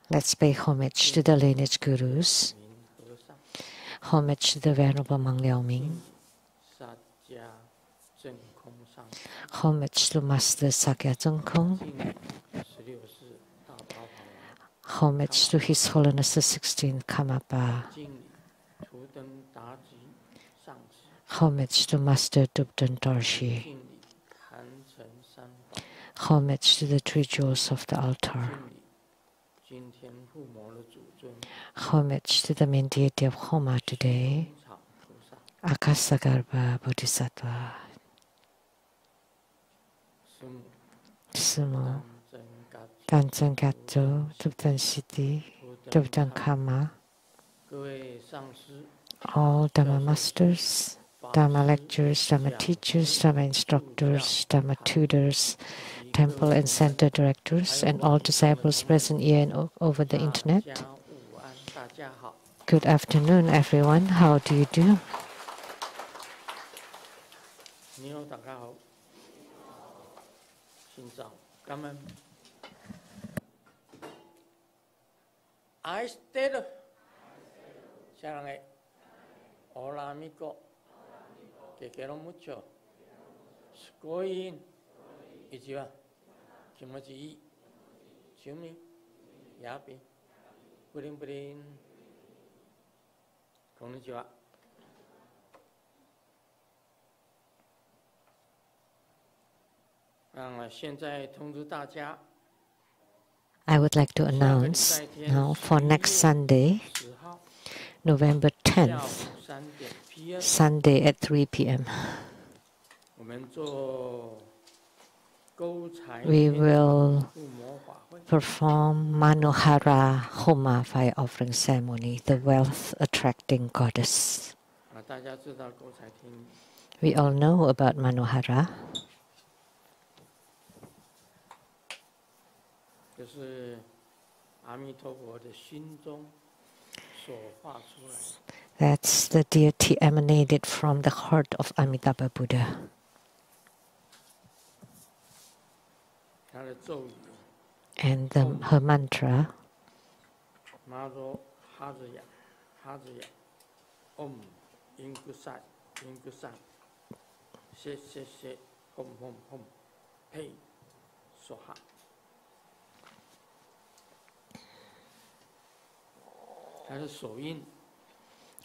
Let's pay homage to the lineage gurus, homage to the Venerable Mang Liaoming, homage to Master Sakya Zhengkong, homage to His Holiness the 16th Karmapa, homage to Master Dubden Dorshi, homage to the three jewels of the altar, homage to the main deity of Homa today, Akasagarbha Bodhisattva, Sumo, Tanzang Gatto, Dubdan Siddhi, Dubdan Kama, all Dhamma masters, Dhamma lecturers, Dhamma teachers, Dhamma instructors, Dhamma tutors, temple and center directors, and all disciples present here and over the internet. Good afternoon, everyone. How do you do? Hola amigo, te quiero mucho. Scoin, Ichiwa, Kimochi, Shumi, Yapi, Purin, Konnichiwa. I would like to announce now for next Sunday, November 10th, Sunday at 3 p.m. We will perform Manohara Homa fire offering ceremony, the wealth-attracting goddess. We all know about Manohara. That's the deity emanated from the heart of Amitabha Buddha. And her mantra,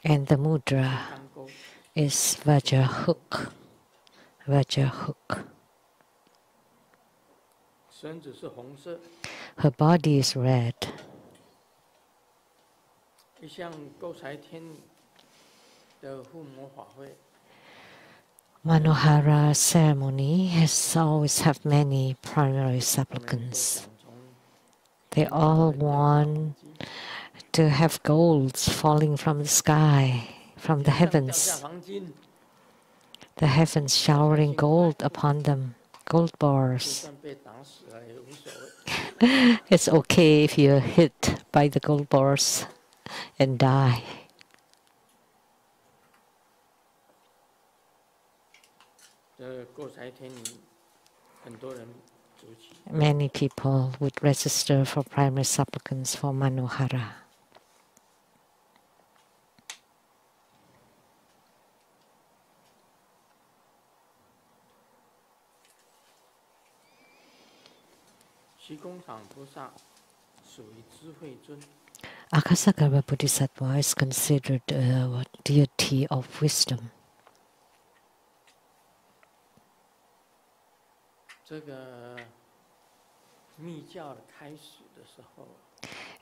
and the mudra is Vajra hook. Vajra hook. Her body is red. Manohara ceremony has always have many primary supplicants. They all want to have golds falling from the sky, from the heavens showering gold upon them, gold bars. It's okay if you're hit by the gold bars and die. Many people would register for primary supplicants for Manohara. Akasagarbha Bodhisattva is considered a deity of wisdom.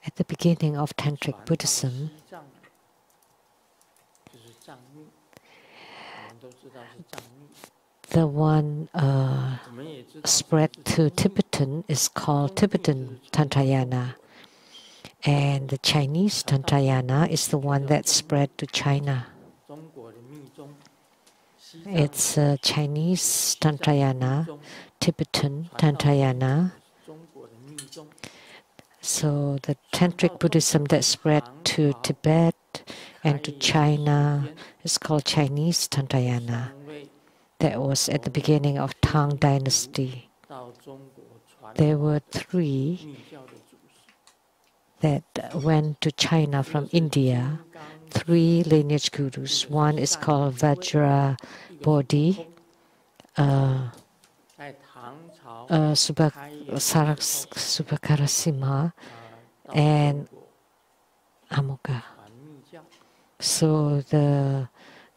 At the beginning of Tantric Buddhism, the one spread to Tibetan is called Tibetan Tantrayana, and the Chinese Tantrayana is the one that spread to China. It's Chinese Tantrayana, Tibetan Tantrayana. So the Tantric Buddhism that spread to Tibet and to China is called Chinese Tantrayana. That was at the beginning of Tang Dynasty. There were 3 that went to China from India, 3 lineage gurus. One is called Vajra Bodhi, Subhakarasima, and Amoga. So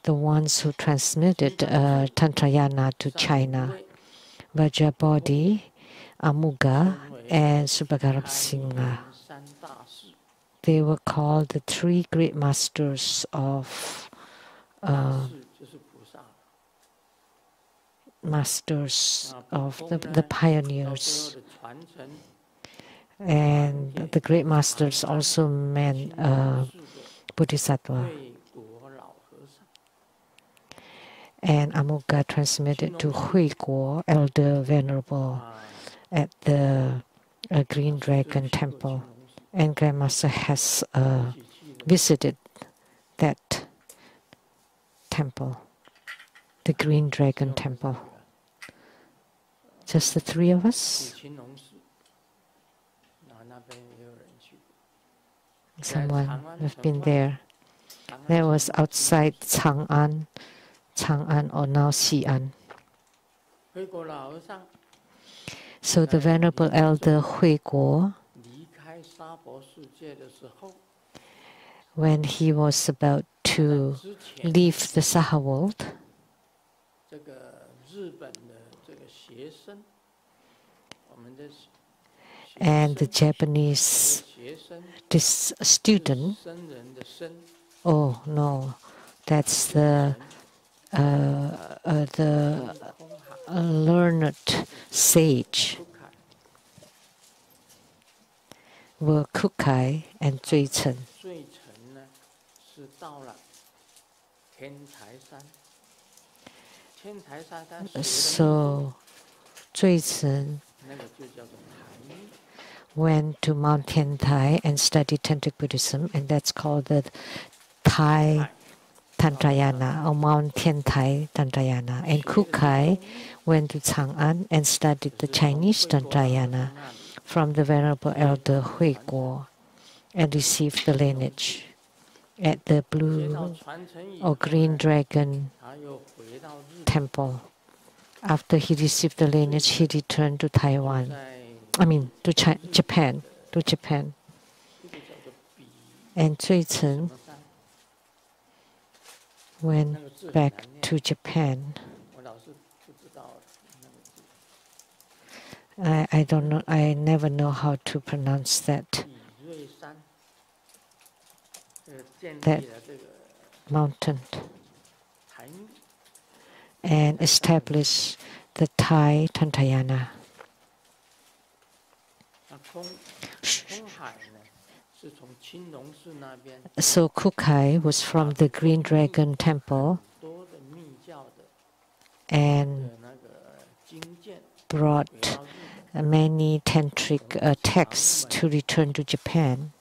the ones who transmitted Tantrayana to China, Vajrabodhi, Amuga, and Subhakarasima. They were called the 3 great masters of the pioneers. And the great masters also meant Bodhisattva. And Amuga transmitted to Hui Guo, Elder Venerable, at the Green Dragon Temple. And Grandmaster has visited that temple, the Green Dragon Temple. Just the 3 of us? Someone has been there. That was outside Chang'an or now Xi'an. So the Venerable Elder Hui Guo, when he was about to leave the Saha world, and the Japanese student, oh no, that's the learned sage, were Kukai and Zui Chen. So Zui Chen went to Mount Tiantai and studied Tantric Buddhism, and that's called the Thai Tantrayana or Mount Tiantai Tantrayana. And Kukai went to Chang'an and studied the Chinese Tantrayana from the Venerable Elder Hui Guo and received the lineage at the Blue or Green Dragon Temple. After he received the lineage, he returned to Taiwan. To Japan. And Zui Chen went back to Japan. I don't know. I never know how to pronounce that mountain, and establish the Thai Tantrayana. So Kukai was from the Green Dragon Temple and brought many tantric texts to return to Japan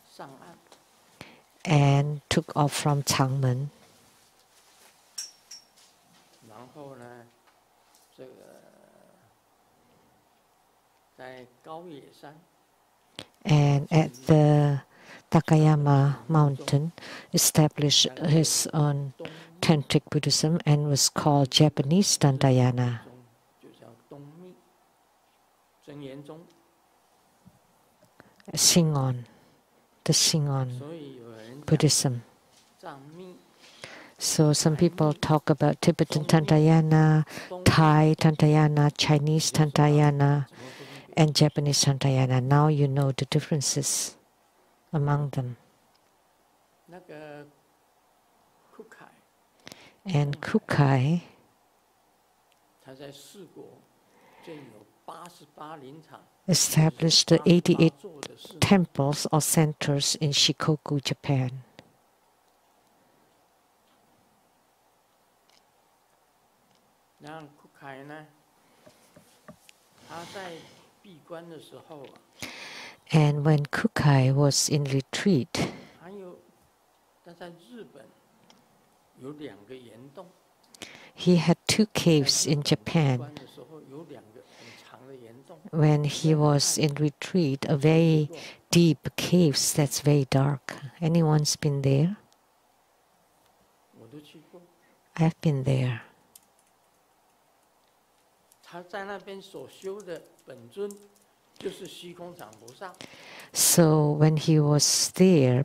and took off from Changmen. And at the Takayama mountain, established his own Tantric Buddhism and was called Japanese Tantrayana. Shingon, the Shingon Buddhism. So some people talk about Tibetan Tantrayana, Thai Tantrayana, Chinese Tantrayana, and Japanese Tantrayana. Now you know the differences among them. And Kukai established the 88 temples or centers in Shikoku, Japan. And when Kukai was in retreat, he had two caves in Japan. When he was in retreat, a very deep caves that's very dark. Anyone's been there? I've been there. So when he was there,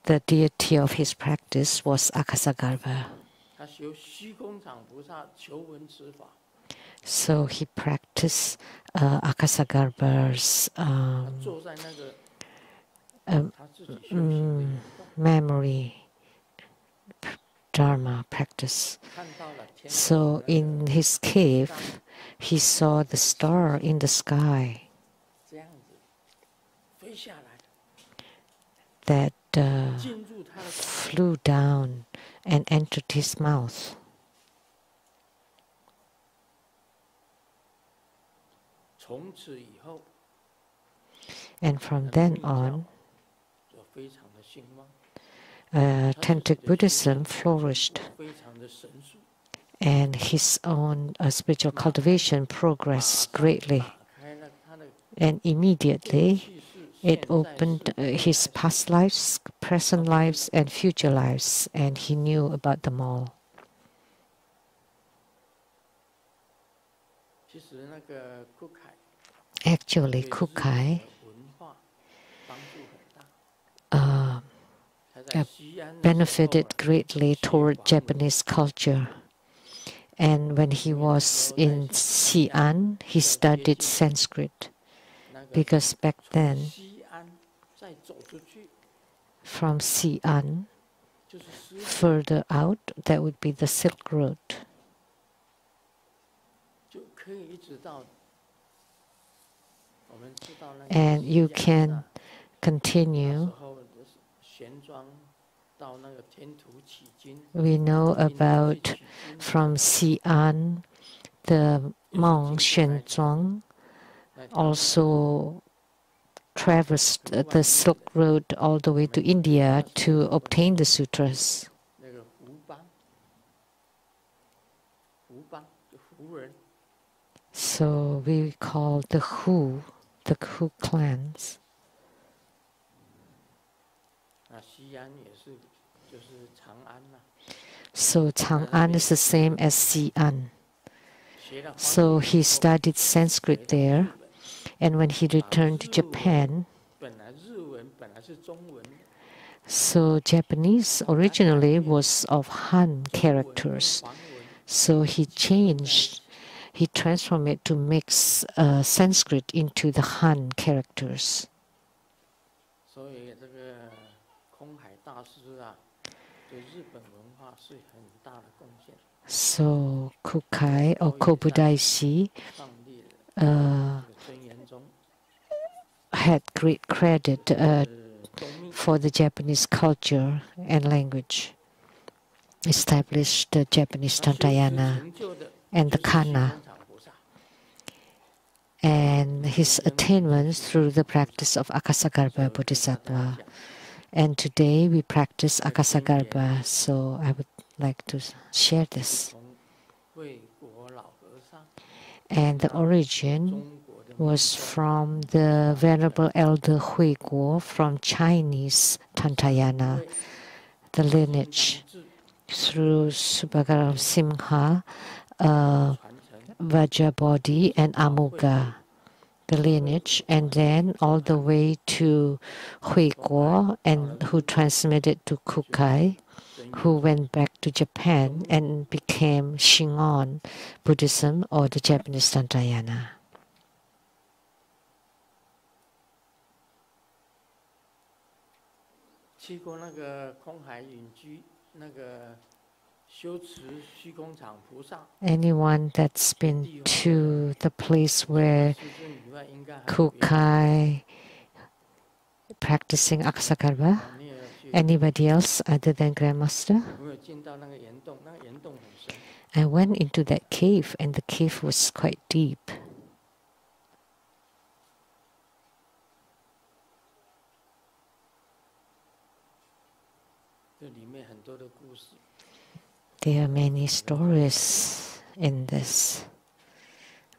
the deity of his practice was Akasagarbha. So he practiced Akasagarbha's memory Dharma practice. So in his cave, he saw the star in the sky that flew down and entered his mouth. And from then on, Tantric Buddhism flourished, and his own spiritual cultivation progressed greatly. And immediately, it opened his past lives, present lives, and future lives, and he knew about them all. Actually, Kukai benefited greatly toward Japanese culture. And when he was in Xi'an, he studied Sanskrit, because back then, from Xi'an, further out, that would be the Silk Road. And you can continue. We know about from Xi'an, the monk Xuanzang also traversed the Silk Road all the way to India to obtain the sutras. So we call the Hu clans. So Chang'an is the same as Xi'an. So he studied Sanskrit there, and when he returned to Japan, so Japanese originally was of Han characters. So he transformed it to mix Sanskrit into the Han characters. So Kukai or Kobudaishi had great credit for the Japanese culture and language, established the Japanese Tantayana and the Kana, and his attainments through the practice of Akasagarbha Bodhisattva. And today we practice Akasagarbha, so I would like to share this. And the origin was from the Venerable Elder Hui Guo from Chinese Tantayana, the lineage, through Subhagaram Simha, Vajrabodhi, and Amuga, the lineage, and then all the way to Hui Guo, and who transmitted to Kukai, who went back to Japan and became Shingon Buddhism, or the Japanese Tantayana. Anyone that's been to the place where Kukai practicing Akasagarbha? Anybody else other than Grandmaster? I went into that cave, and the cave was quite deep. There are many stories in this.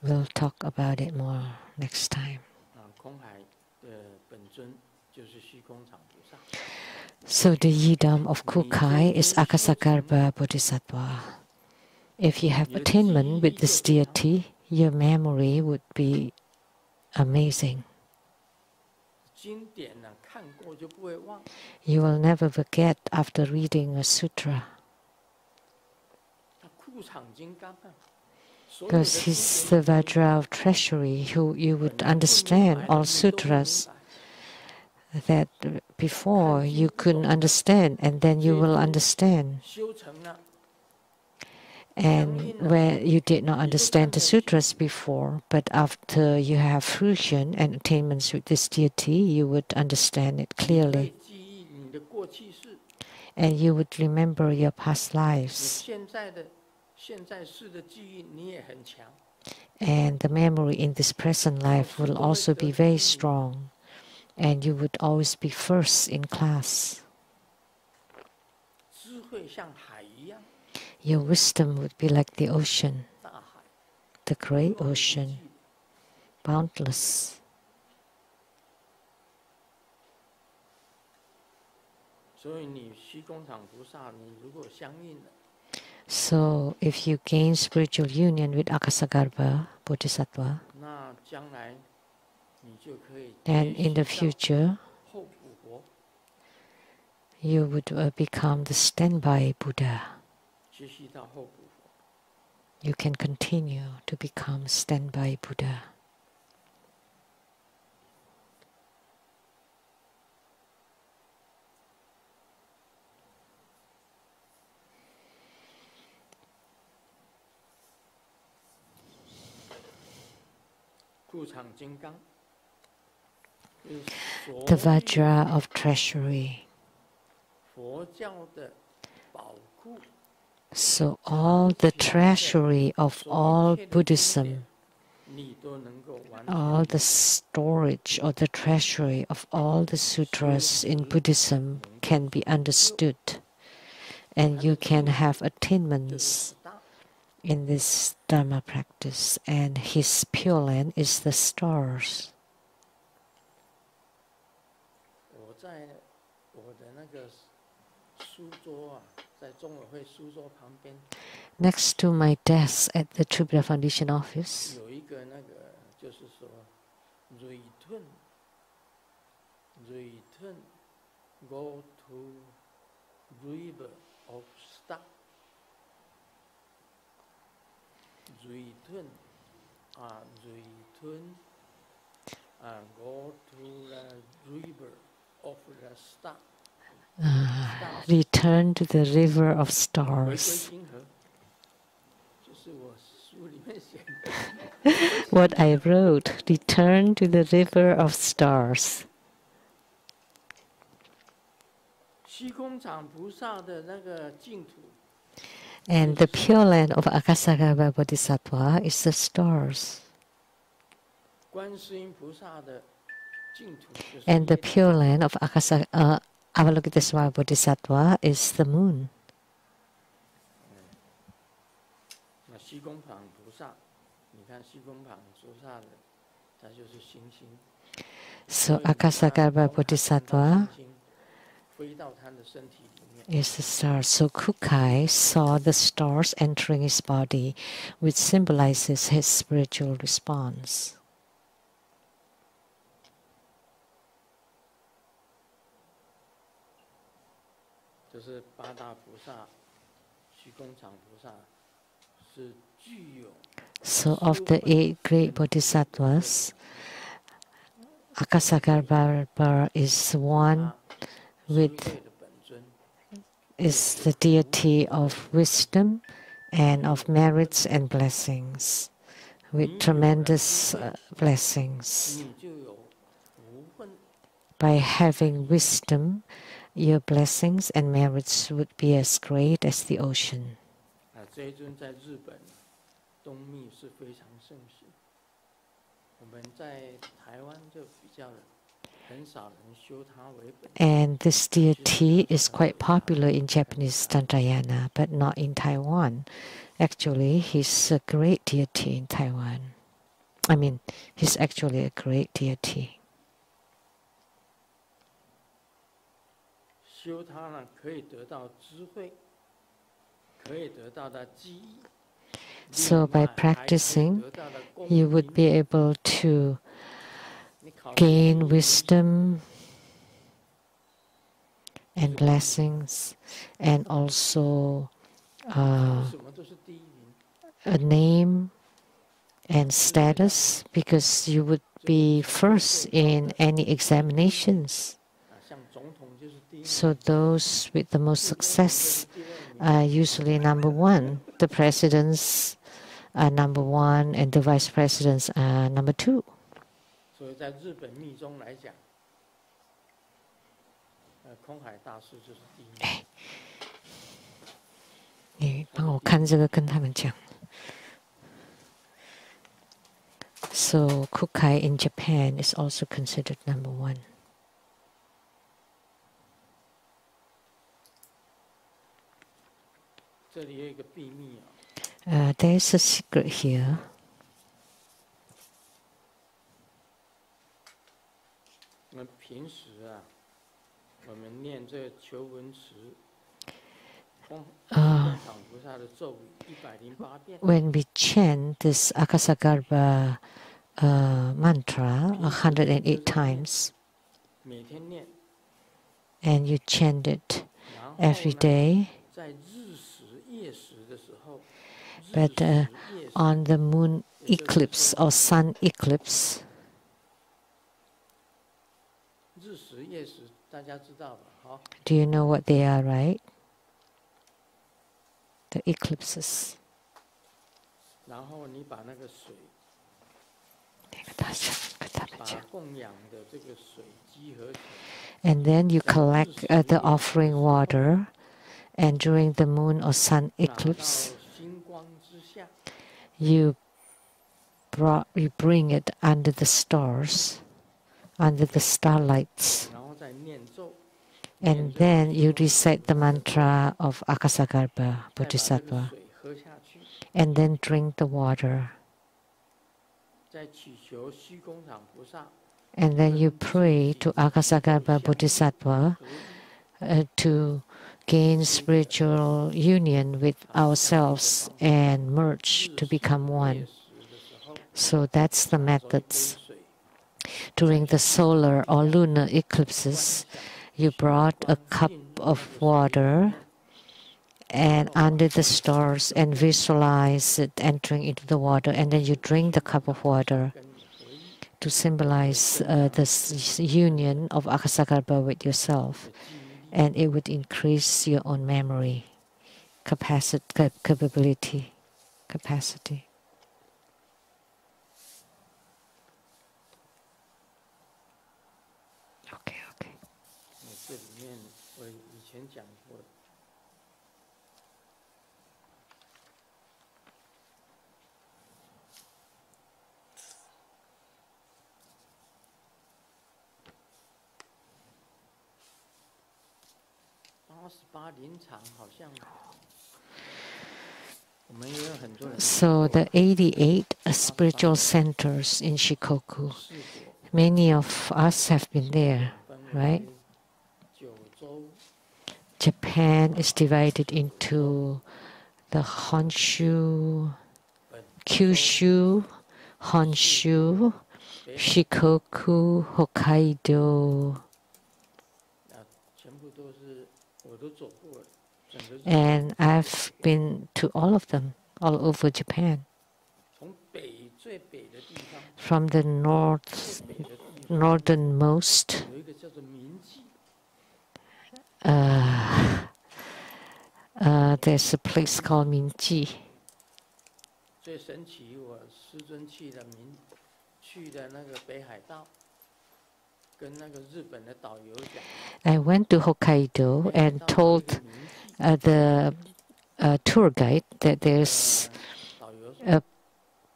We'll talk about it more next time. So the yidam of Kukai is Akasagarbha Bodhisattva. If you have attainment with this deity, your memory would be amazing. You will never forget after reading a sutra. Because he's the Vajra of treasury, who you would understand all sutras that before you couldn't understand, and then you will understand. And where you did not understand the sutras before, but after you have fruition and attainments with this deity, you would understand it clearly. And you would remember your past lives. And the memory in this present life will also be very strong. And you would always be first in class. Your wisdom would be like the ocean, the great ocean, boundless. So if you gain spiritual union with Akasagarbha Bodhisattva, then in the future, you would become the standby Buddha. You can continue to become standby Buddha. The Vajra of treasury. So all the treasury of all Buddhism, all the storage or the treasury of all the sutras in Buddhism can be understood, and you can have attainments in this Dharma practice, and his Pure Land is the stars. Next to my desk at the Tribhuvan Foundation office, go to river of star. Return, go to the river of the star. Return to the river of stars. What I wrote, return to the river of stars. And the Pure Land of Akasagarbha Bodhisattva is the stars. And the Pure Land of Avalokitesvara Bodhisattva is the moon. So Akasagarbha Bodhisattva is the star. So Kukai saw the stars entering his body, which symbolizes his spiritual response. So of the 8 great bodhisattvas, Akasagarbha is one is the deity of wisdom and of merits and blessings, with tremendous blessings. By having wisdom, your blessings and merits would be as great as the ocean. And this deity is quite popular in Japanese Tantrayana, but not in Taiwan. Actually, he's a great deity in Taiwan. I mean, he's actually a great deity. So by practicing, you would be able to gain wisdom and blessings, and also a name and status, because you would be first in any examinations. So those with the most success are usually number one. The presidents are number one, and the vice presidents are number two. 空海大师就是第一。你帮我看这个，跟他们讲。So Kukai in Japan is also considered number one. 这里有一个秘密There is a secret here. 我们平时我们念这个求文词，菩萨的咒语108遍。When we chant this Akasagarbha mantra 108 times, 每天念， and you chant it every day, 在日食夜食的时候， but on the moon eclipse or sun eclipse, 日食夜食大家知道吧？好。 Do you know what they are, right? The eclipses. 然后你把那个水，把供养的这个水集合起来。 And then you collect the offering water, and during the moon or sun eclipse, 星光之下， you bring it under the stars, under the starlights. 然后再念咒。 And then you recite the mantra of Akasagarbha Bodhisattva, and then drink the water. And then you pray to Akasagarbha Bodhisattva to gain spiritual union with ourselves and merge to become one. So that's the methods. During the solar or lunar eclipses, you brought a cup of water and under the stars and visualize it entering into the water, and then you drink the cup of water to symbolize this union of Akasagarbha with yourself, and it would increase your own memory capacity. Okay. 这里面我以前讲过。 88林场好像，我们也有很多人。 So the 88 spiritual centers in Shikoku, many of us have been there, right? Japan is divided into the Honshu, Kyushu, Honshu, Shikoku, Hokkaido. And I've been to all of them, all over Japan. From the northernmost, there's a place called Minji. I went to Hokkaido and told the tour guide that there's a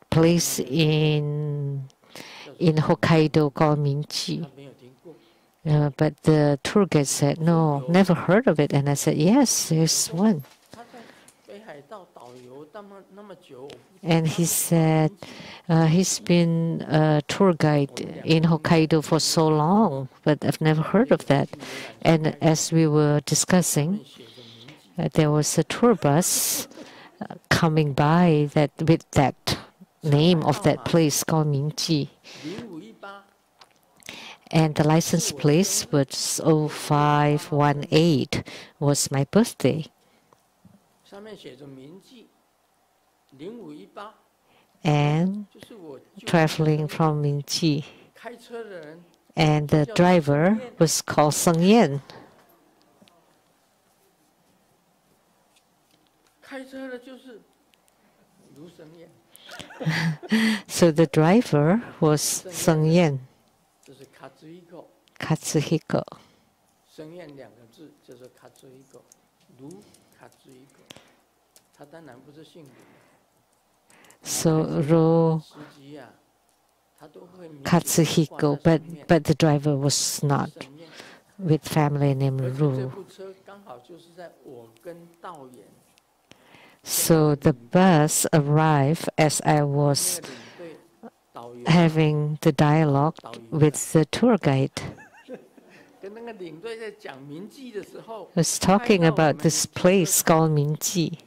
place in Hokkaido called Minji. But the tour guide said, no, never heard of it. And I said, yes, there's one. And he said, he's been a tour guide in Hokkaido for so long, but I've never heard of that. And as we were discussing, there was a tour bus coming by that with that name of that place called Mingji. And the license plate was 0518, was my birthday. And traveling from Mingji. And the driver was called Seng Yan. So the driver was Seng Yan. Katsuhiko. So Ro Katsuhiko, but the driver was not with family name Ru. So the bus arrived as I was having the dialogue with the tour guide. Was talking about this place called Mingji.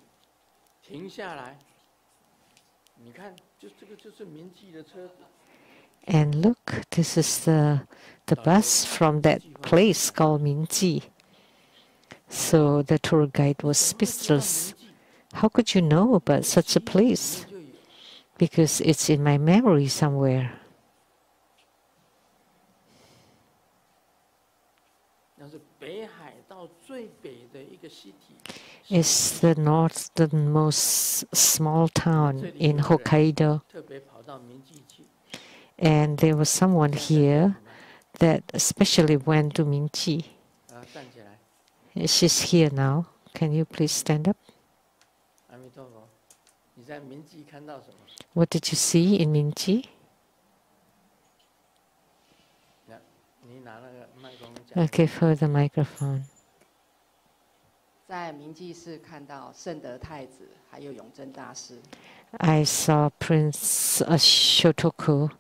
And look, this is the bus from that place called Mingji. So the tour guide was speechless. How could you know about such a place? Because it's in my memory somewhere. It's the northernmost small town in Hokkaido. And there was someone here that especially went to Mingji. She's here now. Can you please stand up? What did you see in Mingji? Okay, for the microphone. I saw Prince Shotoku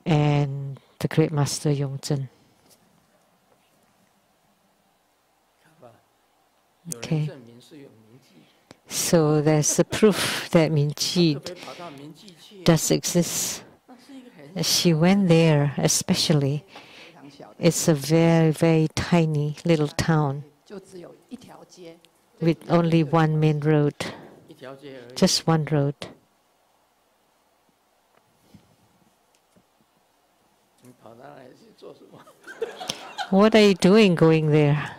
and the great master Yongzhen. Okay. So there's a proof that Mingji does exist. She went there especially. It's a very, very tiny little town with only one main road, just one road. What are you doing going there?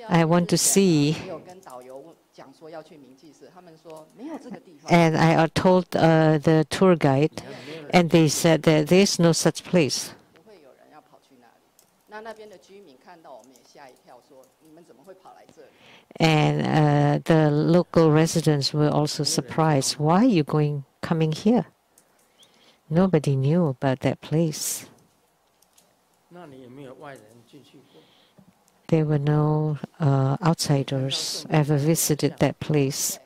I want to see. And I told the tour guide, and they said that there is no such place. And the local residents were also surprised. Why are you coming here? Nobody knew about that place. There were no outsiders ever visited that place.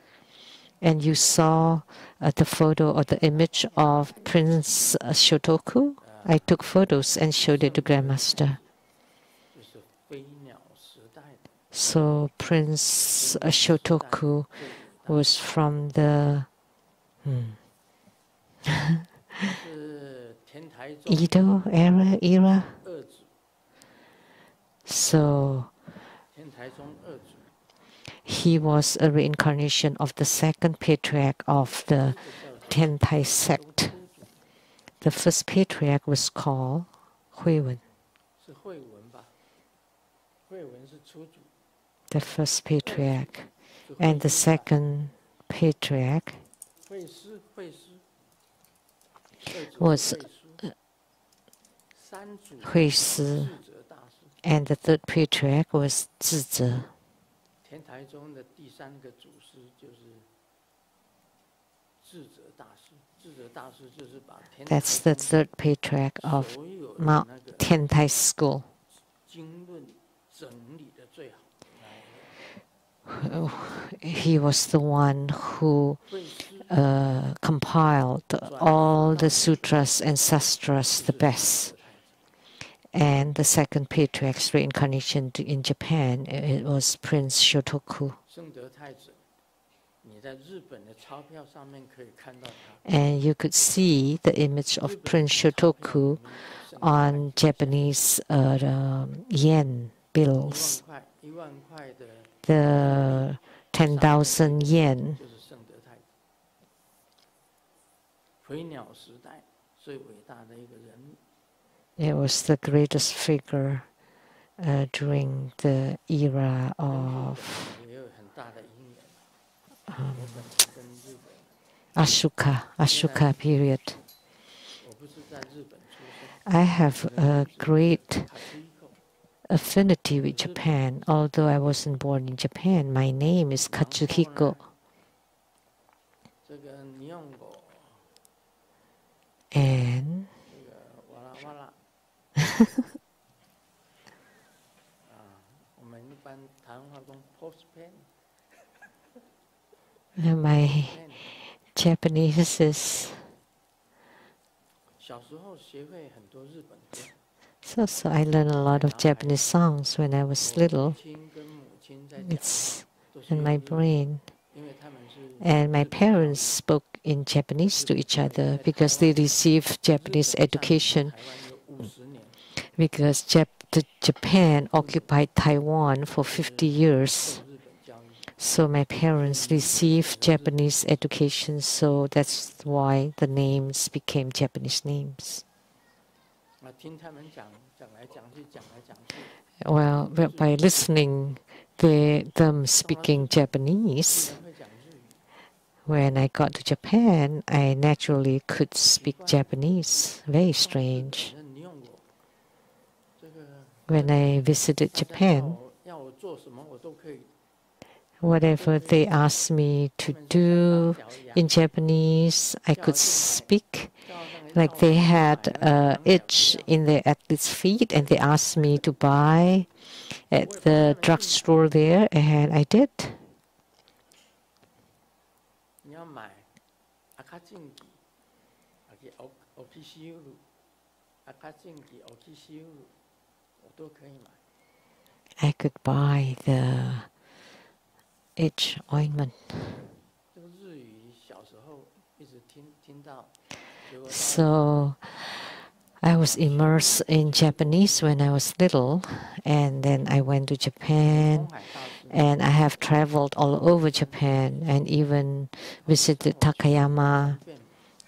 And you saw the photo or the image of Prince Shotoku. I took photos and showed it to Grandmaster. So Prince Shotoku was from the Edo era. So he was a reincarnation of the second patriarch of the Tentai sect. The first patriarch was called Huiwen. The first patriarch. And the second patriarch was Hui Si. And the third patriarch was Zizhe. That's the third patriarch of Mount Tiantai School. He was the one who compiled all the sutras and sastras the best. And the second patriarch's reincarnation in Japan, it was Prince Shotoku. And you could see the image of Prince Shotoku on Japanese yen bills. The 10,000 yen. It was the greatest figure during the era of Ashoka period. I have a great affinity with Japan. Although I wasn't born in Japan, my name is Katsuhiko. And my Japanese is so I learned a lot of Japanese songs when I was little. It's in my brain. And my parents spoke in Japanese to each other because they received Japanese education. Because Japan occupied Taiwan for 50 years. So my parents received Japanese education, so that's why the names became Japanese names. Well, by listening them speaking Japanese, when I got to Japan, I naturally could speak Japanese. Very strange. When I visited Japan, whatever they asked me to do in Japanese, I could speak. Like they had itch in their athlete's feet, and they asked me to buy at the drugstore there, and I did. I could buy the itch ointment. So I was immersed in Japanese when I was little, and then I went to Japan, and I have traveled all over Japan and even visited Takayama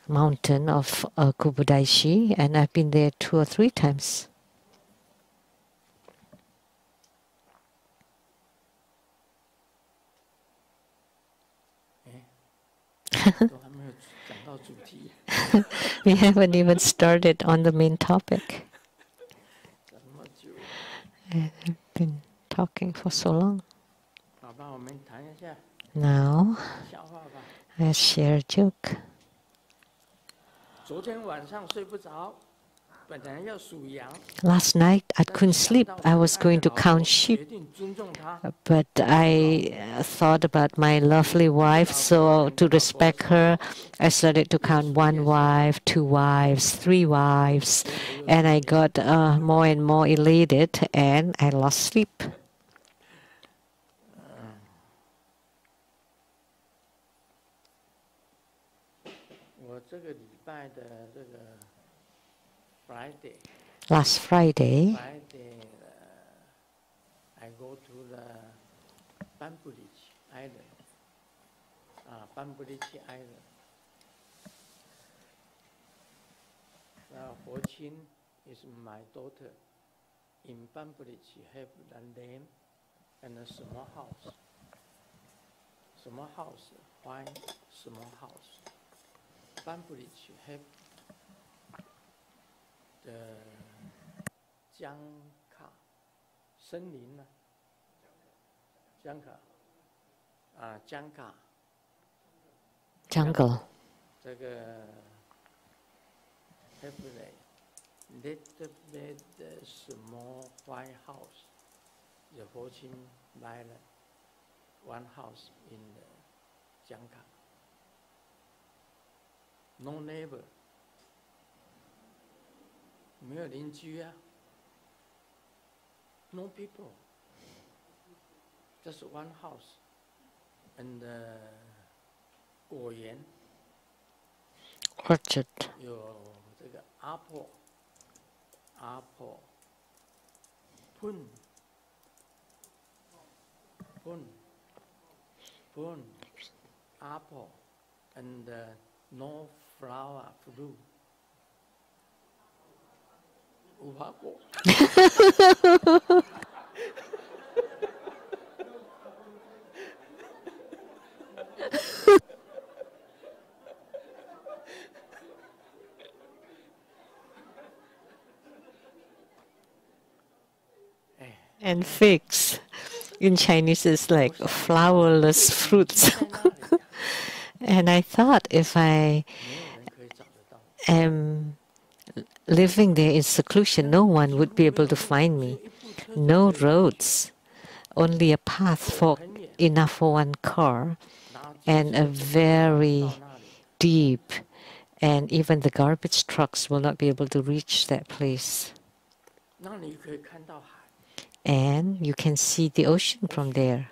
mountain of Kubudaishi, and I've been there 2 or 3 times. We haven't even started on the main topic. I've been talking for so long. Now, I'll share a joke. Last night, I couldn't sleep. I was going to count sheep, but I thought about my lovely wife, so to respect her, I started to count 1 wife, 2 wives, 3 wives, and I got more and more elated, and I lost sleep. Last Friday, I go to the Bambulich Island. Bambulich Island. Ho Chin is my daughter. In Bambulich have the land and a small house. Small house, fine small house. Bambulich have the 江卡森林呢？江卡啊，江卡 jungle. 这个 have a little bit small white house. The fortune buy one house in Jiangkan. No neighbor. 没有邻居啊 ，no people. Just one house, and 果园 orchard. 有这个 apple, plum, apple, and no flower, fruit. 无花果。And figs in Chinese is like flowerless fruits. And I thought if I am living there in seclusion, no one would be able to find me. No roads, only a path for enough for one car, and a very deep, and even the garbage trucks will not be able to reach that place. And you can see the ocean from there.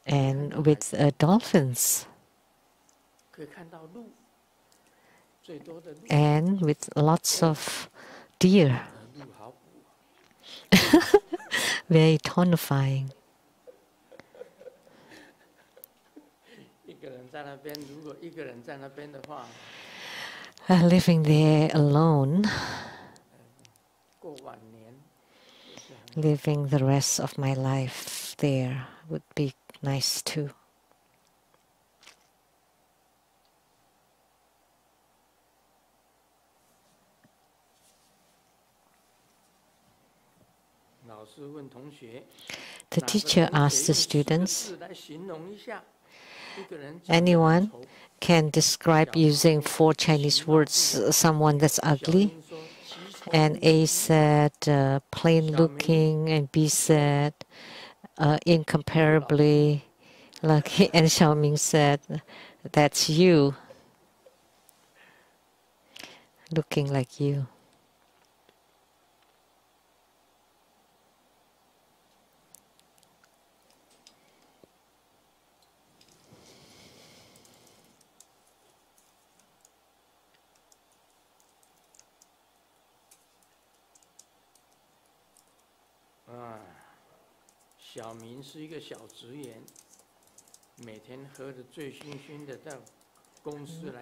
And with dolphins. And with lots of deer. Very tonifying. Living there alone, living the rest of my life there would be nice too. The teacher asked the students, anyone can describe using 4 Chinese words someone that's ugly? And A said, plain looking, and B said, incomparably lucky, and Xiaoming said, that's you, looking like you.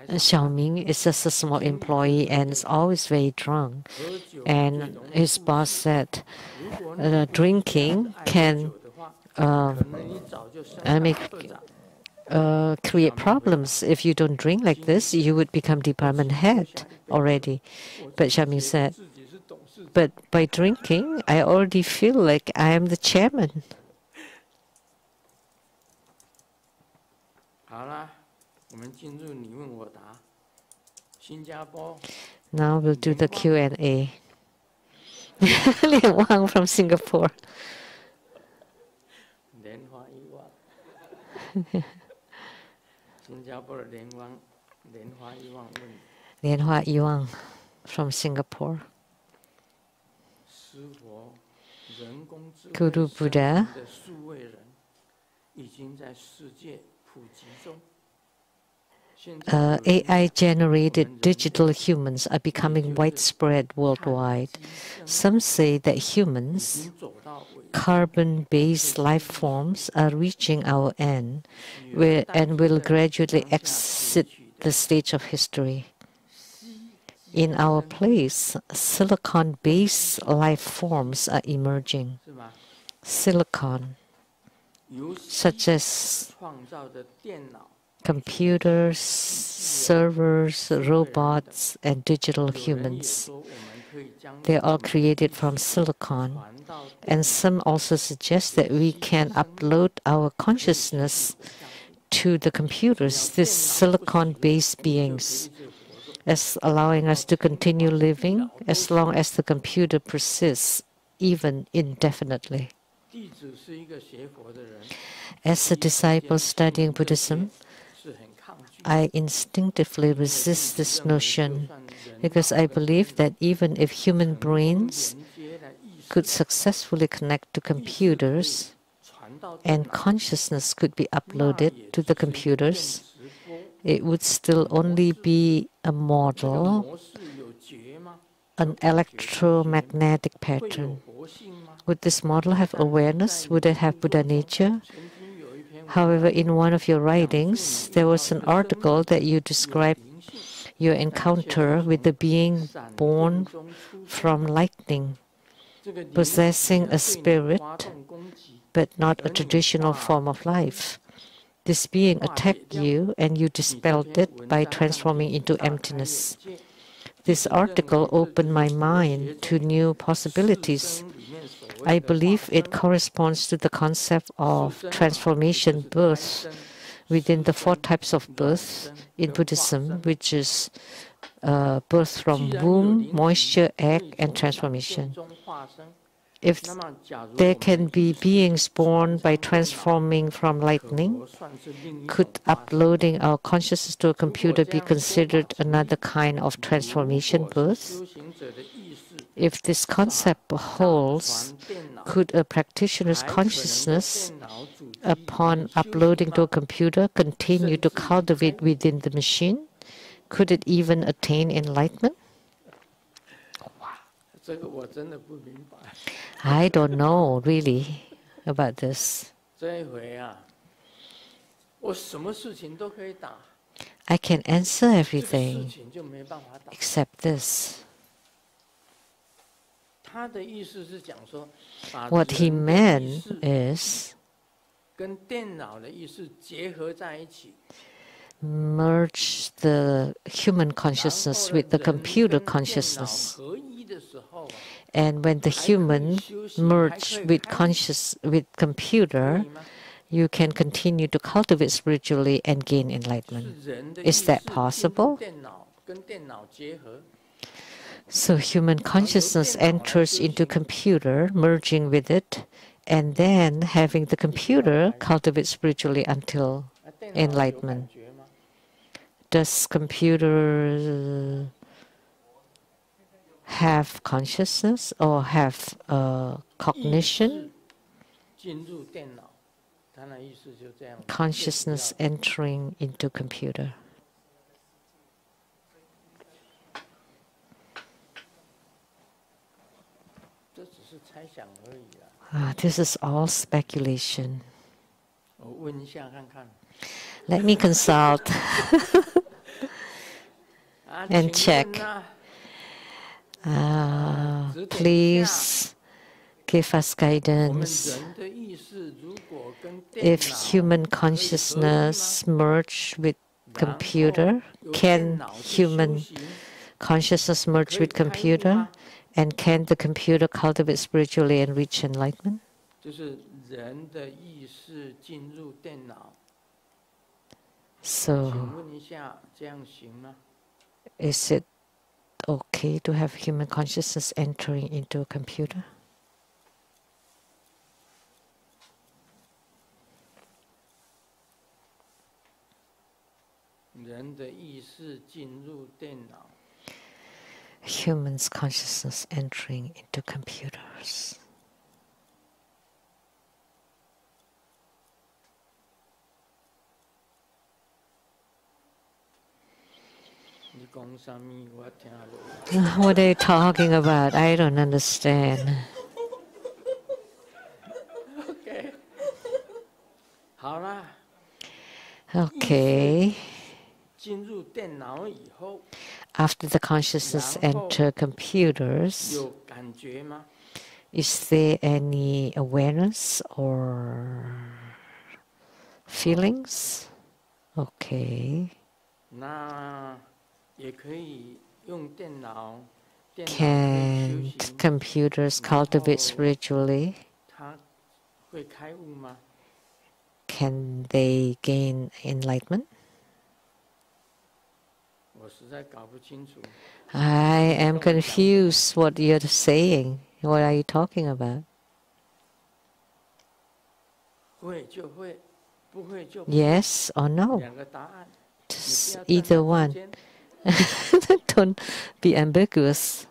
Xiaoming is just a small employee and is always very drunk. And his boss said, drinking can create problems. If you don't drink like this, you would become department head already. But Xiaoming said, but by drinking, I already feel like I am the chairman. Now we'll do the Q&A. Lian Wang from Singapore. Lian Hua Yuang from Singapore. Guru Buddha, AI-generated digital humans are becoming widespread worldwide. Some say that humans, carbon-based life forms, are reaching our end and will gradually exit the stage of history. In our place, silicon-based life forms are emerging. Silicon, such as computers, servers, robots, and digital humans. They are all created from silicon. And some also suggest that we can upload our consciousness to the computers, these silicon-based beings, as allowing us to continue living as long as the computer persists, even indefinitely. As a disciple studying Buddhism, I instinctively resist this notion because I believe that even if human brains could successfully connect to computers and consciousness could be uploaded to the computers, it would still only be a model, an electromagnetic pattern. Would this model have awareness? Would it have Buddha nature? However, in one of your writings, there was an article that you described your encounter with the being born from lightning, possessing a spirit, but not a traditional form of life. This being attacked you, and you dispelled it by transforming into emptiness. This article opened my mind to new possibilities. I believe it corresponds to the concept of transformation birth within the 4 types of birth in Buddhism, which is birth from womb, moisture, egg, and transformation. If there can be beings born by transforming from lightning, could uploading our consciousness to a computer be considered another kind of transformation birth? If this concept holds, could a practitioner's consciousness, upon uploading to a computer, continue to cultivate within the machine? Could it even attain enlightenment? I don't know really about this. I can answer everything except this. What he meant is merge the human consciousness with the computer consciousness. And when the human merge with computer, you can continue to cultivate spiritually and gain enlightenment. Is that possible? So human consciousness enters into computer, merging with it, and then having the computer cultivate spiritually until enlightenment. Does computer have consciousness or have cognition? Consciousness entering into computer. This is all speculation. Let me consult and check. Please give us guidance. If human consciousness merge with computer, can human consciousness merge with computer? And can the computer cultivate spiritually and reach enlightenment? So, is it okay to have human consciousness entering into a computer? Humans' consciousness entering into computers. What are you talking about? I don't understand. Okay. After the consciousness enter computers, is there any awareness or feelings? Okay. Can computers cultivate spiritually? can they gain enlightenment? I am confused what you're saying. What are you talking about? Yes or no? Just either one. Don't be ambiguous.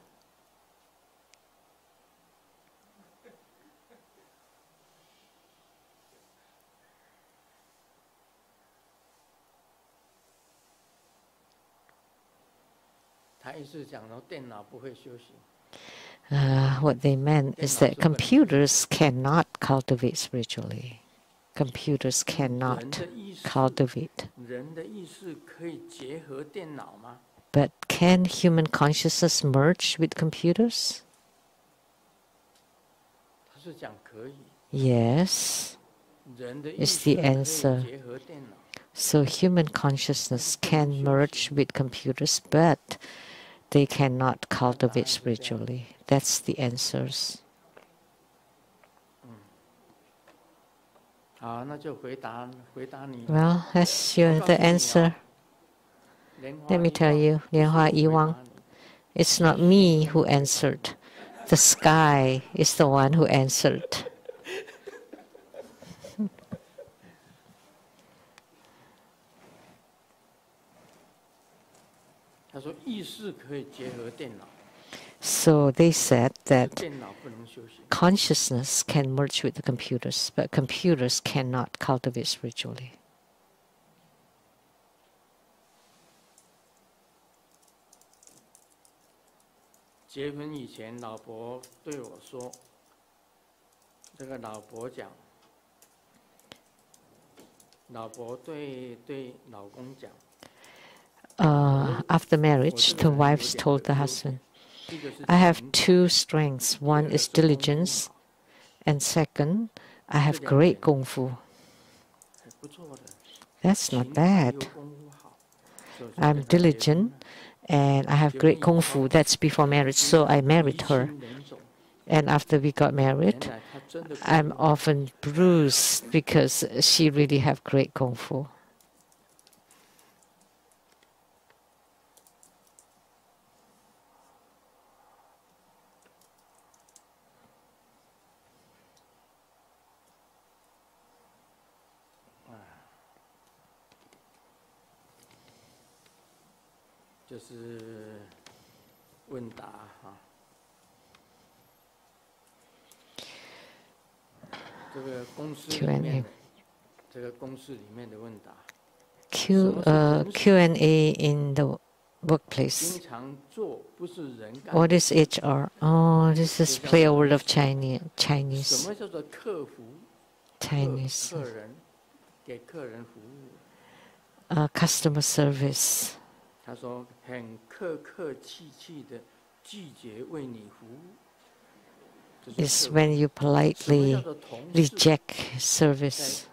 What they meant is that computers cannot cultivate spiritually. Computers cannot cultivate. But can human consciousness merge with computers? Yes, is the answer. So human consciousness can merge with computers, but they cannot cultivate spiritually. That's the answers. Well, that's the answer. Let me tell you, Lianhua Yiwang, it's not me who answered. The sky is the one who answered. So they said that consciousness can merge with the computers, but computers cannot cultivate spiritually. After marriage, the wives told the husband, I have two strengths. One is diligence, and second, I have great kung fu. That's not bad. I'm diligent, and I have great kung fu. That's before marriage, so I married her. And after we got married, I'm often bruised because she really have great kung fu. Q&A. Q&A in the workplace. What is HR? Oh, this is play a word of Chinese. Chinese. Customer service. Is when you politely reject service.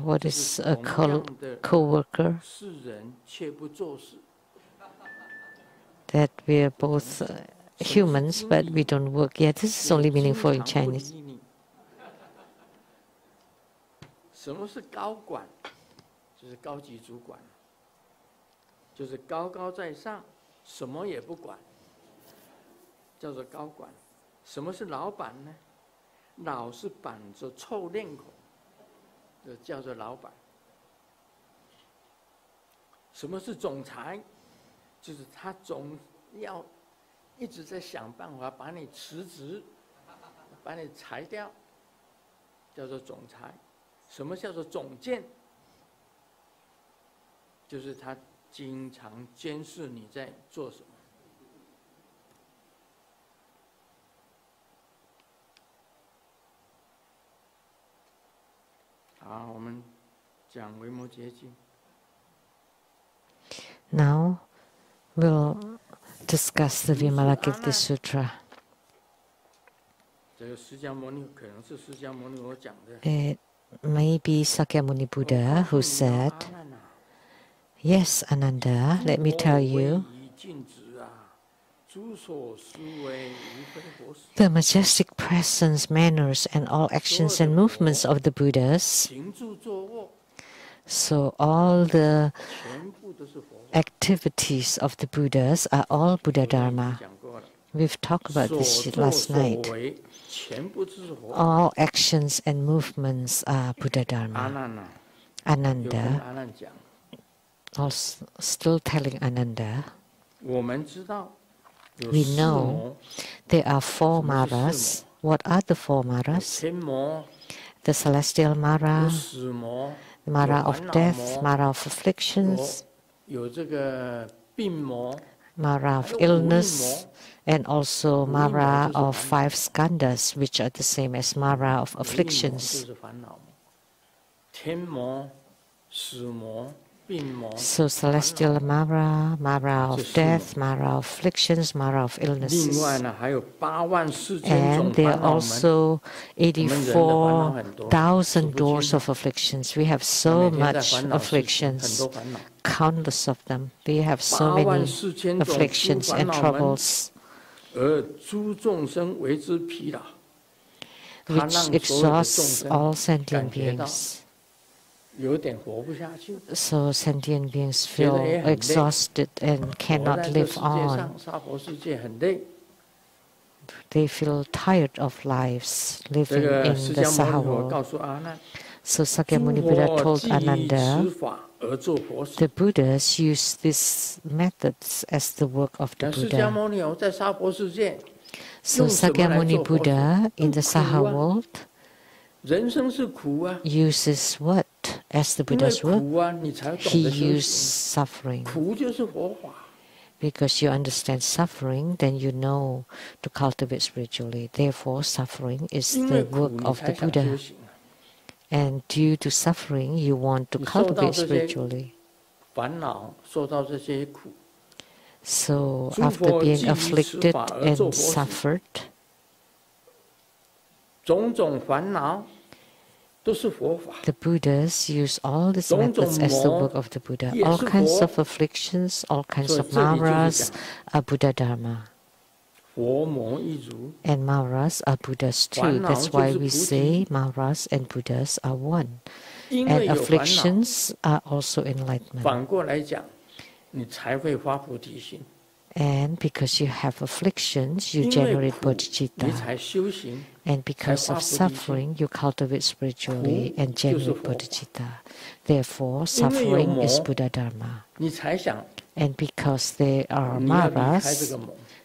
What is a co-worker? That we are both humans, but we don't work. Yeah, this is only meaningful in Chinese. 什么是高管？就是高级主管，就是高高在上，什么也不管，叫做高管。什么是老板呢？老是板着臭脸孔，这叫做老板。什么是总裁？就是他总要一直在想办法把你辞职，把你裁掉，叫做总裁。 什么叫做总监？就是他经常监视你在做什么。好，我们讲维摩诘经。Now we'll discuss the Vimalakirti Sutra. 这个释迦牟尼可能是释迦牟尼我讲的。Maybe Sakyamuni Buddha who said, Yes, Ananda, let me tell you, the majestic presence, manners, and all actions and movements of the Buddhas. So all the activities of the Buddhas are all Buddha Dharma. We've talked about this last night. All actions and movements are Buddha Dharma. Ananda, also still telling Ananda, we know there are 4 maras. What are the 4 maras? The celestial mara, the mara of death, mara of afflictions, mara of illness, and also mara of 5 skandhas, which are the same as mara of afflictions. So celestial mara, mara of death, mara of afflictions, mara of illnesses. And there are also 84,000 doors of afflictions. We have so much afflictions, countless of them. We have so many afflictions and troubles, which exhausts all sentient beings. So sentient beings feel exhausted and cannot live on. They feel tired of lives living in the Saha world. So Sakyamuni Buddha told Ananda, the Buddhas use these methods as the work of the Buddha. So Sakyamuni Buddha in the Saha world uses what as the Buddha's work? He used suffering. Because you understand suffering, then you know to cultivate spiritually. Therefore, suffering is the work of the Buddha. And due to suffering, you want to cultivate spiritually. So after being afflicted and suffered, the Buddhas use all these methods as the work of the Buddha. All kinds of afflictions, all kinds of maras are Buddha Dharma. And maras are Buddhas too. That's why we say maras and Buddhas are one. And afflictions are also enlightenment. And because you have afflictions, you generate bodhicitta. And because of suffering, you cultivate spiritually and generate bodhicitta. Therefore, suffering is Buddha Dharma. And because there are maras,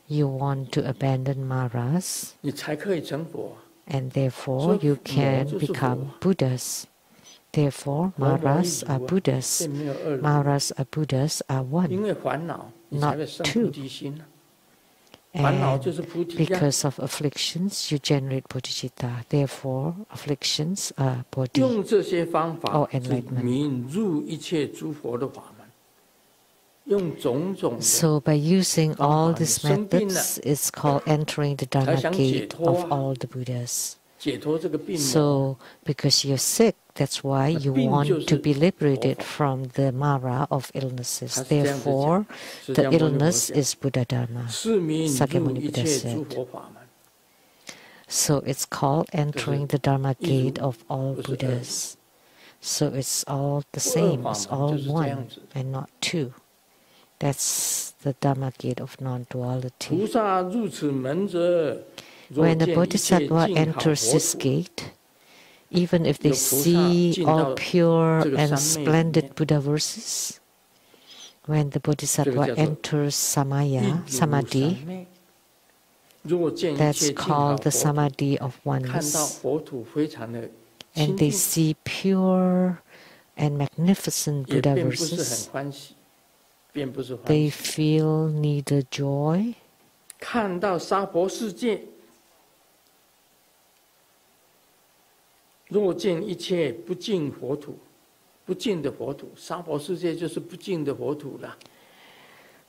you want to abandon maras. And therefore, you can become Buddhas. Therefore, maras are Buddhas. Maras are Buddhas are one, not 2. And because of afflictions, you generate bodhicitta. Therefore, afflictions are bodhi or enlightenment. So by using all these methods, it's called entering the Dharma gate of all the Buddhas. So because you're sick, that's why you want to be liberated from the mara of illnesses. Therefore, the illness is Buddha Dharma, Sakyamuni Buddha said. So it's called entering the Dharma gate of all Buddhas. So it's all the same, it's all one and not 2. That's the Dharma gate of non-duality. When the Bodhisattva enters this gate, even if they see all pure and splendid Buddha verses, when the Bodhisattva enters samaya, samadhi, that's called the samadhi of oneness, and they see pure and magnificent Buddha verses, they feel neither joy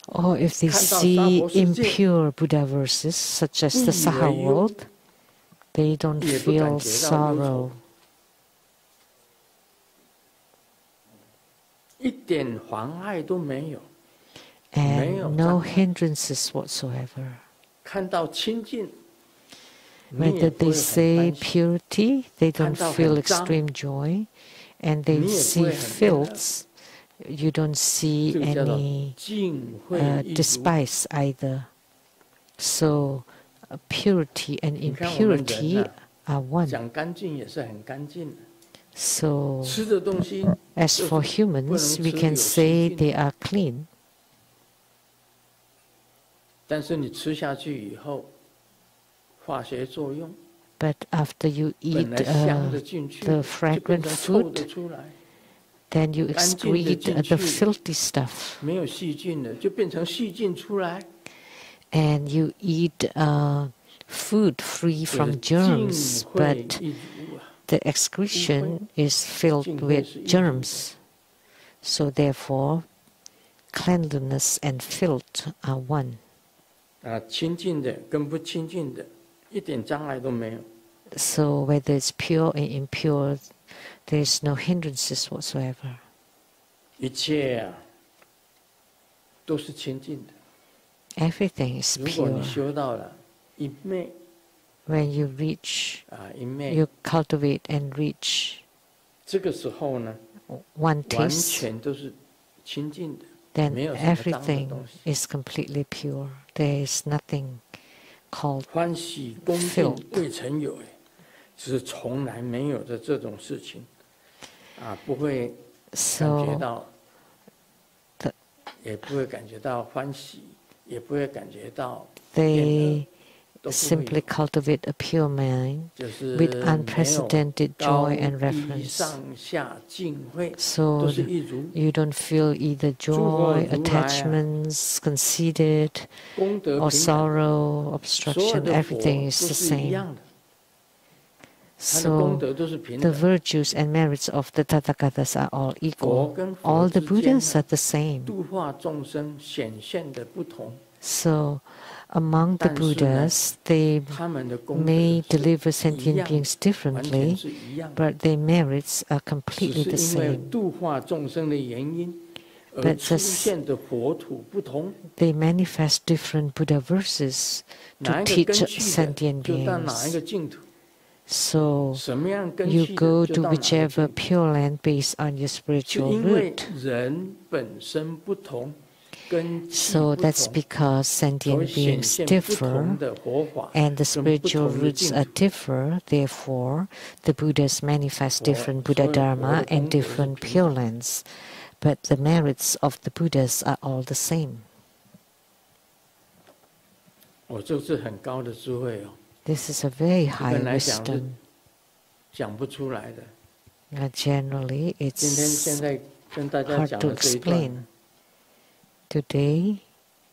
or if they see impure Buddha verses, such as the Saha world, they don't feel sorrow. and no hindrances whatsoever. Whether they say purity, they don't feel extreme joy, and they see filth, you don't see any despise either. So purity and impurity are one. So as for humans, we can say they are clean. But after you eat the fragrant food, then you excrete the filthy stuff. And you eat food free from germs, but the excretion is filled with germs. So therefore, cleanliness and filth are one. So whether it's pure and impure, there is no hindrances whatsoever. Everything is pure. When you reach, you cultivate and reach one taste, then everything is completely pure. There is nothing called filth. So they simply cultivate a pure mind with unprecedented joy and reference. So you don't feel either joy, attachments, conceited, or sorrow, obstruction. Everything is the same. So the virtues and merits of the Tathagatas are all equal. All the Buddhas are the same. So among the Buddhas, they may deliver sentient beings differently, but their merits are completely the same. But just they manifest different Buddha verses to teach sentient beings. So you go to whichever Pure Land based on your spiritual root. So that's because sentient beings differ and the spiritual roots are differ. Therefore, the Buddhas manifest different Buddha Dharma and different Pure Lands. But the merits of the Buddhas are all the same. This is a very high wisdom. Generally, it's hard to explain. Today,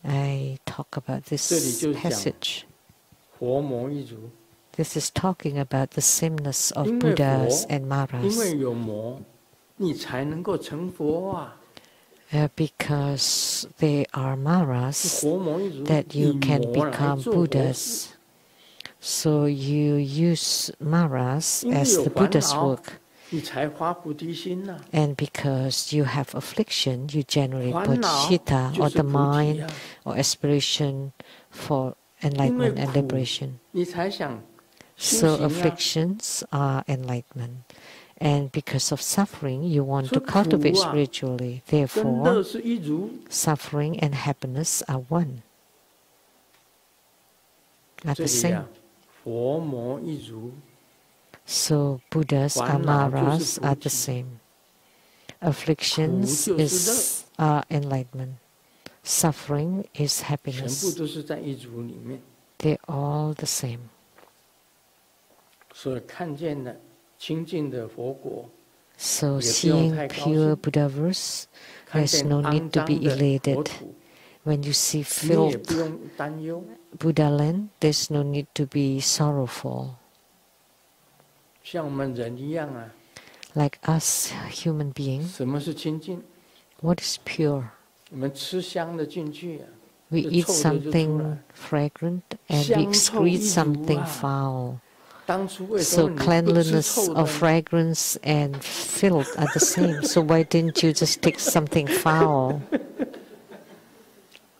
I talk about this passage. This is talking about the sameness of Buddhas and Maras. Because they are Maras, that you can become Buddhas. So you use Maras as the Buddha's work. And because you have affliction, you generate bodhicitta, or the mind, or aspiration for enlightenment and liberation. So afflictions are enlightenment. And because of suffering, you want to cultivate spiritually. Therefore, suffering and happiness are one. Are the same. So Buddhas, Amaras are the same. Afflictions are enlightenment. Suffering is happiness. They're all the same. So seeing pure Buddha-verse, there's no need to be elated. When you see filled Buddha land, there's no need to be sorrowful. Like us, human beings, what is pure? We eat something fragrant and we excrete something foul. So cleanliness of fragrance and filth are the same. So why didn't you just take something foul?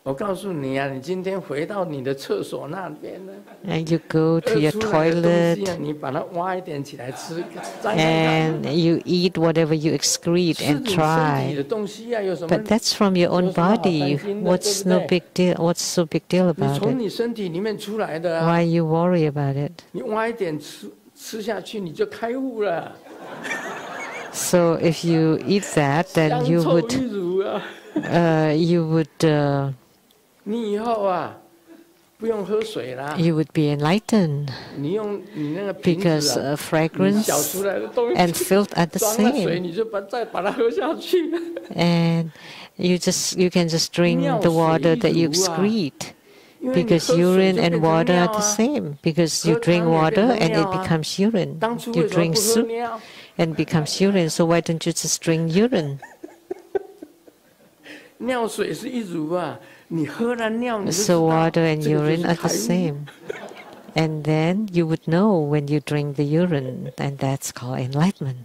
我告诉你啊，你今天回到你的厕所那边呢， And you go to your 出来的东西 toilet 啊，你把它挖一点起来吃，沾看看。 and you eat whatever you excrete 是 and 你身体 try. 的东西啊，有什么 But that's from your own 有什么好担 body. 心的， What's 对不 no 对？ big deal? What's so big deal 你 about 从 it? 你身体里面出来的啊， Why you worry about it? 你挖一点吃下去，你就开悟了。 So if you eat that, then 香 you 臭 would 一如啊！ you would 你以后啊，不用喝水啦， you would be enlightened 你用你那个瓶子 because 啊，你 fragrance 小出来的东 and 西， filth are the 装了水 same. 你就再把它喝下去。 And you can just drink 尿 the 水 water that you 一如啊， excrete 因为你 because 喝水 urine 就 and 变成 water 尿 are the 啊。 same. Because you 喝 drink 汤也 water 变成 and 尿 it 啊。 becomes urine. 当初 You 为什么 drink 不喝 soup 尿？ and becomes urine. So why don't you just drink urine? 尿水是一如啊，你喝了尿你就知 So 道 water and 这个就 urine 是 are 开 the 悟。 same. And then you would know when you drink the urine, and that's called enlightenment.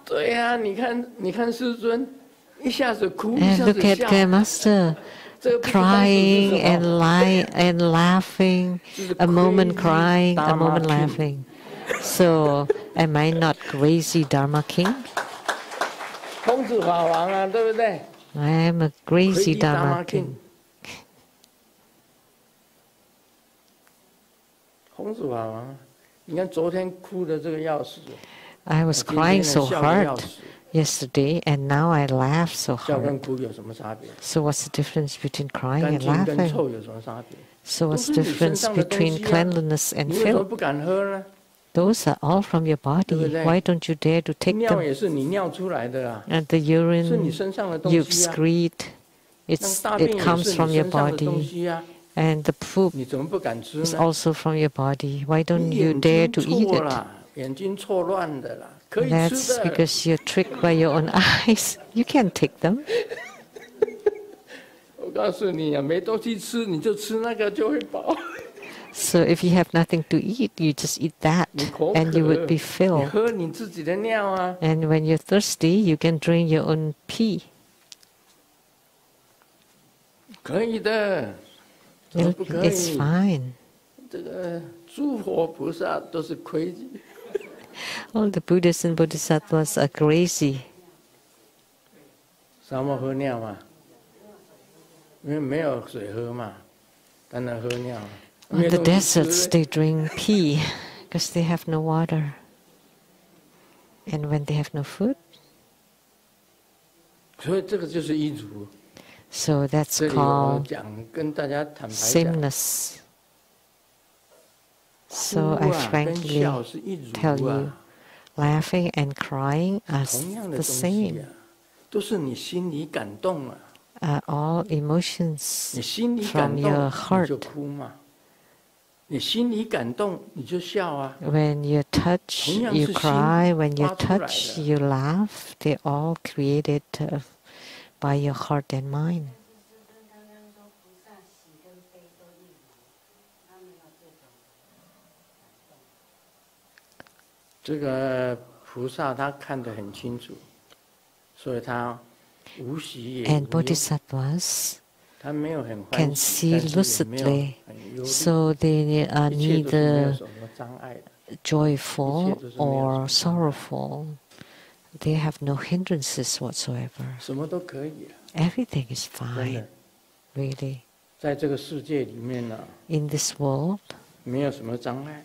对呀，你看师尊，一下子哭，一 And 下 look 子 at 笑， the master 这个不是当时是 crying 什 and 么？ and laughing, 这是 a moment crazy crying, a Dharma moment king. laughing. So am I not crazy Dharma king? 孔子法王啊，对不对？ I am a crazy Crazy Dharma Dharma king. 孔子法王，你看昨天哭的这个要死， I was 今天 crying 呢 so 笑得要 hard 死， yesterday, and now I laugh so 笑跟 hard. 哭有什么差别？ So what's the difference between crying 干 and 净跟 laughing? 臭有什么差别？ So 都 what's 是 the 你身 difference 上的东 between 西啊， cleanliness and 你为什么 filth? 不敢喝呢？ Those are all from your 对不 body. 对？ Why don't you dare to take 尿 them? 也是你尿出来的啊， And the 是你 urine 身上的东 you 西啊。 excrete, 那 大便 it 也 comes 是 from 你 your 身上的东 body. 西啊， And the poop 你怎么不敢吃 is 呢？ also from your body. Why 你 don't you 眼 dare 睛 to eat 错 it? 了，眼睛错乱的啦，可以吃 That's 的。 because you're tricked by your own eyes. You can't take them. 我告诉你啊，没东西吃你就吃那个就会饱。 So if you have nothing to eat, you just eat that 你口 and you would 渴， be 你 filled. 喝你自己的尿啊。 And when you're thirsty, you can drink your own pee. 可以的，怎么不可 It's 以？ fine. 这个诸佛菩萨都是crazy。 All the Buddhas and Bodhisattvas are crazy. 沙漠喝尿嘛，因为没有水喝嘛，当然喝尿。 On 没 the 东西 deserts, 吃 they drink pee because they have no water. And when they have no food, 所以这个就是一如。 so that's 这里我 called 讲跟大家坦白讲， sameness. So 哭 I 啊跟 frankly 笑是一 tell 如 you, 啊， laughing and crying are 同样的 the 东西 same. 啊，都是你心里感动啊， Are all emotions 你心里 from 感 your 动你就 heart. 哭嘛，你心里感动你就笑啊， When you touch, 同样 you 是心 cry. When you 发出来的。 touch, you laugh. They're all created by your heart and mind. 这个菩萨他看得很清楚，所以他无喜也 And 无忧， bodhisattvas 他没有很 can 欢喜， see 但是也没有 lucidly, 很忧虑， so they are 一切都是没有 neither 什么障碍的。 joyful 一切都是没有什么 or sorrowful. They have no hindrances whatsoever. 什么都可以啊， Everything is 真 fine, 的， really. 在这个世界里面呢， In this world, 没有什么障碍，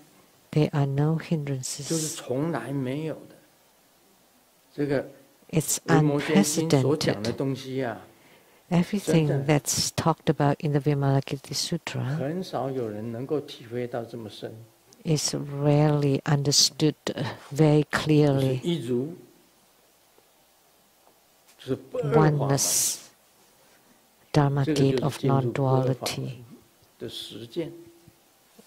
there are no 就是 hindrances. 从来没有的。这个 It's 维摩诘经所讲的 unprecedented. 东西啊， Everything that's talked about in the Vimalakirti Sutra 很少有人能够体会到这么深。 is rarely understood very 就是 clearly. 一如，就是不二法门 Oneness, Dharma 这个就 gate 是 of 进入不二法 non-duality. 门的实践，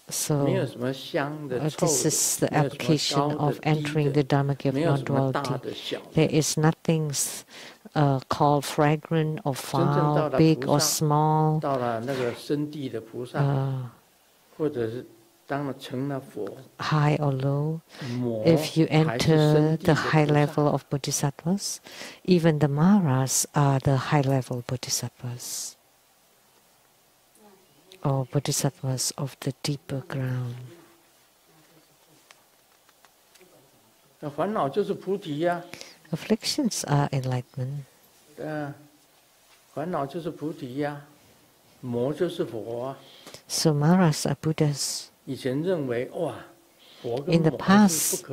So 没有什么香的、臭 this 的， is the 没有什么 application 高的、 of 低 entering 的， the Dharma gate 没 of 有什么大 non-duality. 的、小 There 的。 is nothing called fragrant or 真正到 foul, 了 big 菩 or 萨， small. 到了那个深地的菩萨，或者是 high or low, if you enter the high level of bodhisattvas, even the maras are the high level bodhisattvas, or bodhisattvas of the deeper ground. Afflictions are enlightenment. So maras are Buddhas. In the past,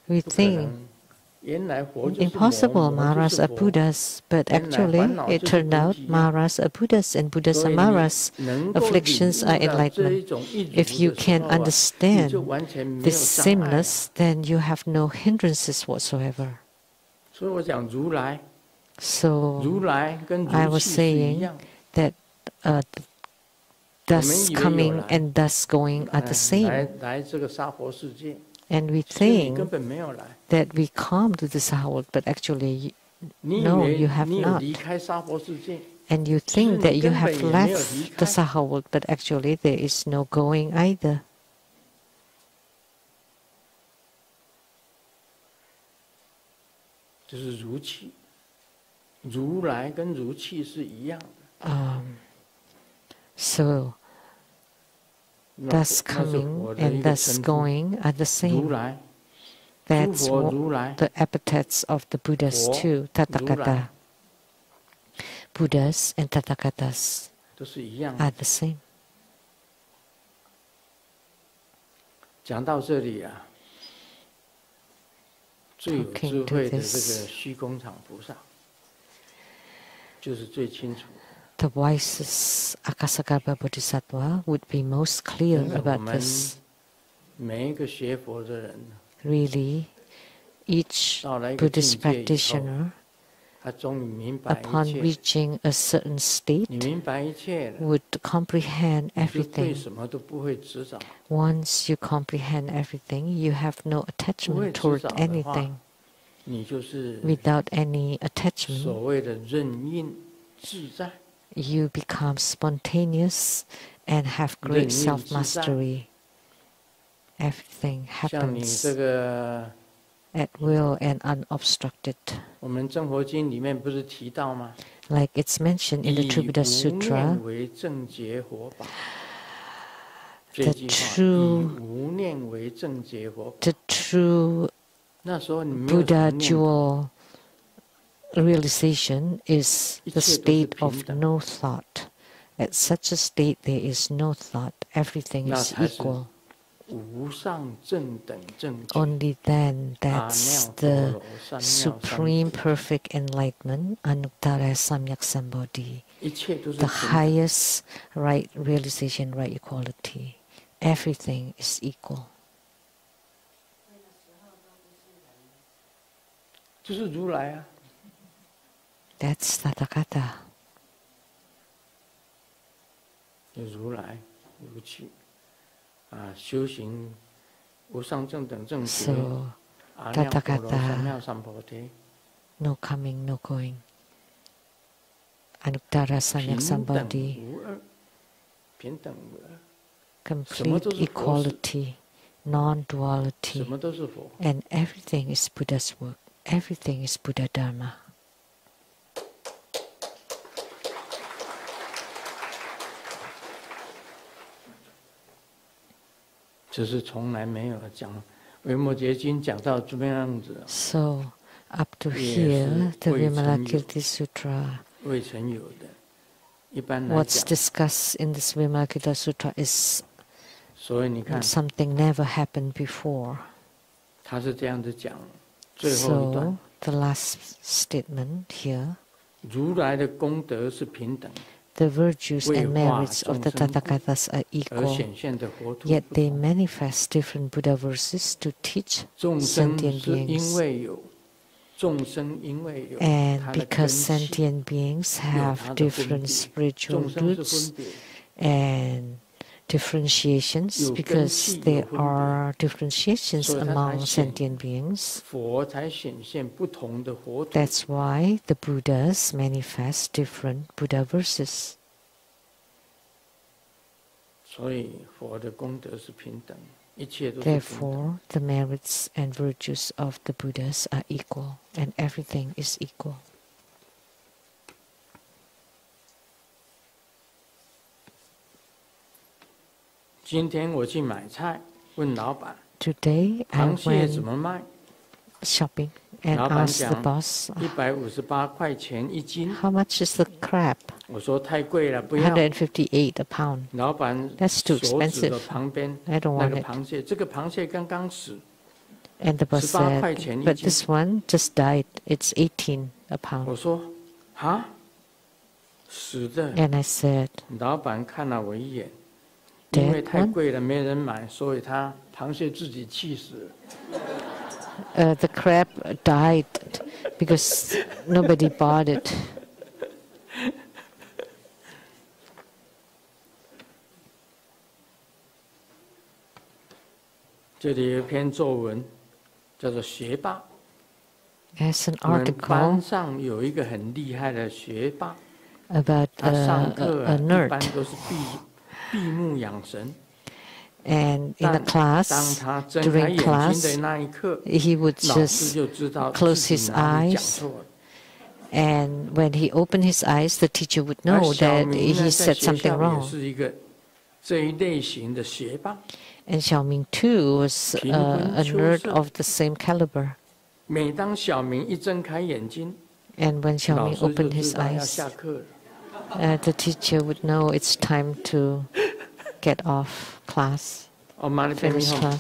we think impossible, maras are Buddhas, but actually it turned out maras are Buddhas and Buddhas are maras. Afflictions are enlightenment. If you can understand this sameness, then you have no hindrances whatsoever. So I was saying that thus coming and thus going are the same. And we think that we come to the Saha world, but actually, no, you have not. And you think that you have left the Saha world, but actually there is no going either. So, thus coming and thus going are the same. That's what the epithets of the Buddhas too, Tathagata. Buddhas and Tathagatas are the same. Talking to this, the wisest Akasagarbha Bodhisattva would be most clear about this. Really, each Buddhist practitioner, upon reaching a certain state, would comprehend everything. Once you comprehend everything, you have no attachment toward anything. Without any attachment, you become spontaneous and have great self-mastery. Everything happens at will and unobstructed. Like it's mentioned in the Vimalakirti Sutra, the true Buddha dual realization is the state of no thought. At such a state there is no thought, everything is equal. Only then that's the supreme perfect enlightenment, Anuttara Samyak Sambodhi, the highest right realization, right equality. Everything is equal. That's Tathagata. So, Tathagata, no coming, no going. Anuttara Samyak Sambodhi, complete equality, non-duality, and everything is Buddha's work. Everything is Buddha Dharma. So, up to here, the Vimalakirti Sutra, what's discussed in this Vimalakirti Sutra is something never happened before. So, the last statement here, the virtues and merits of the Tathagatas are equal, yet they manifest different Buddha verses to teach sentient beings. And because sentient beings have different spiritual roots and differentiations, because there are differentiations among sentient beings, that's why the Buddhas manifest different Buddha verses. 所以佛的功德是平等，一切都是平等。Therefore, the merits and virtues of the Buddhas are equal, and everything is equal. 今天我去买菜，问老板 Today, I 螃蟹怎 went 么卖？ shopping and 老板 asked the 讲 boss, 158块钱一斤。 how much is the crab? 我说太贵了，不要。 158 a pound. 老板 That's too 所指的 expensive. 旁边 I don't 那 want 个 it. 螃蟹，这个螃蟹刚刚死， And the boss 18 said, 块钱一 but 斤。 this one just died. It's 18 a 我 pound. 说啊，死的。 And I said, 老板看了我一眼，因为 Dead 太 one? 贵了，没人买，所以他螃蟹自己气死了。 the crab died because nobody bought it. 这里有一篇作文，叫做《学霸》。 As an 我们班 article 上有一个很厉害的学霸， about 他上课 a 一般 nerd. 都是闭目养神。 And in the 当 class, 他睁开 during 眼睛 class, 的那一刻， he would 老师 just 就知道 close 自己 his 哪里讲 eyes. 错了。 And when he opened his eyes, the teacher would 而 know 小 that 明 he 呢，在 said 学 something 校也 wrong. 是一个这一类型的学霸， And Xiaoming too was a 贫困秋 nerd 色。 of the same caliber. 每当小明一睁开眼睛， And when 老 Xiaoming 师就 opened 知 his 道要 eyes, 下课了。 the teacher would know it's time to get off class, 哦，妈的， finish class.